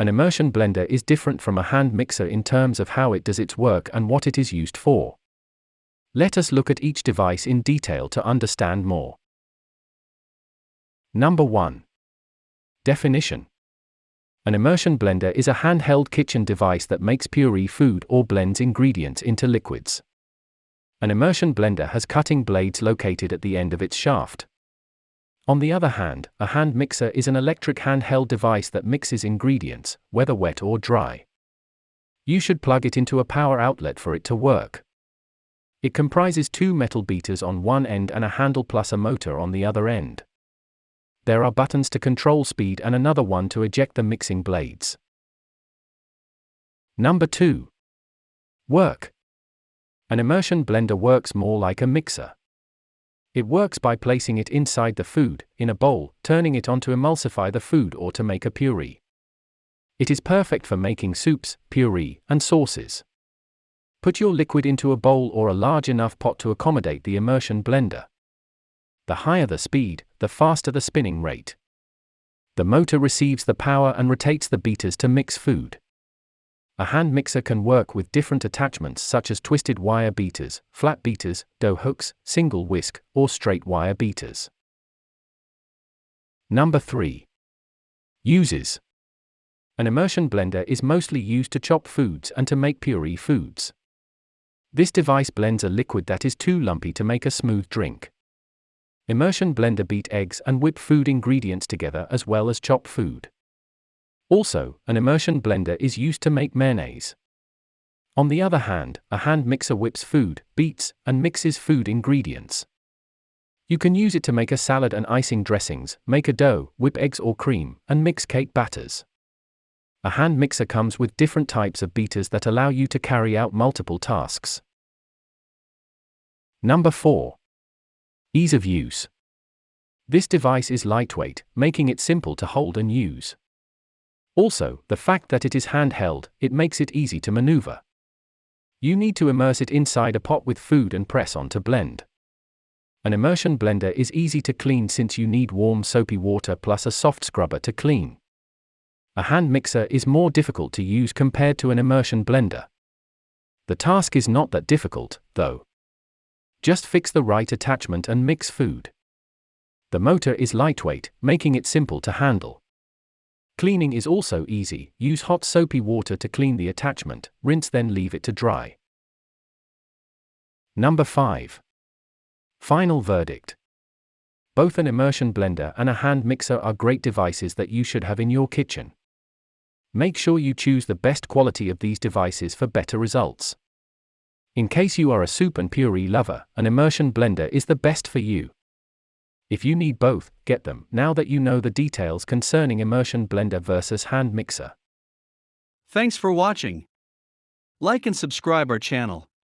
An immersion blender is different from a hand mixer in terms of how it does its work and what it is used for. Let us look at each device in detail to understand more. Number 1. Definition. An immersion blender is a handheld kitchen device that makes puree food or blends ingredients into liquids. An immersion blender has cutting blades located at the end of its shaft. On the other hand, a hand mixer is an electric handheld device that mixes ingredients, whether wet or dry. You should plug it into a power outlet for it to work. It comprises 2 metal beaters on one end and a handle plus a motor on the other end. There are buttons to control speed and another one to eject the mixing blades. Number 2. Work. An immersion blender works more like a mixer. It works by placing it inside the food, in a bowl, turning it on to emulsify the food or to make a puree. It is perfect for making soups, puree, and sauces. Put your liquid into a bowl or a large enough pot to accommodate the immersion blender. The higher the speed, the faster the spinning rate. The motor receives the power and rotates the beaters to mix food. A hand mixer can work with different attachments such as twisted wire beaters, flat beaters, dough hooks, single whisk, or straight wire beaters. Number 3. Uses. An immersion blender is mostly used to chop foods and to make puree foods. This device blends a liquid that is too lumpy to make a smooth drink. Immersion blender beat eggs and whip food ingredients together as well as chop food. Also, an immersion blender is used to make mayonnaise. On the other hand, a hand mixer whips food, beats, and mixes food ingredients. You can use it to make a salad and icing dressings, make a dough, whip eggs or cream, and mix cake batters. A hand mixer comes with different types of beaters that allow you to carry out multiple tasks. Number 4. Ease of use. This device is lightweight, making it simple to hold and use. Also, the fact that it is handheld, it makes it easy to maneuver. You need to immerse it inside a pot with food and press on to blend. An immersion blender is easy to clean since you need warm soapy water plus a soft scrubber to clean. A hand mixer is more difficult to use compared to an immersion blender. The task is not that difficult, though. Just fix the right attachment and mix food. The motor is lightweight, making it simple to handle. Cleaning is also easy. Use hot soapy water to clean the attachment, rinse then leave it to dry. Number 5. Final verdict. Both an immersion blender and a hand mixer are great devices that you should have in your kitchen. Make sure you choose the best quality of these devices for better results. In case you are a soup and puree lover, an immersion blender is the best for you. If you need both, get them, now that you know the details concerning immersion blender versus hand mixer. Thanks for watching. Like and subscribe our channel.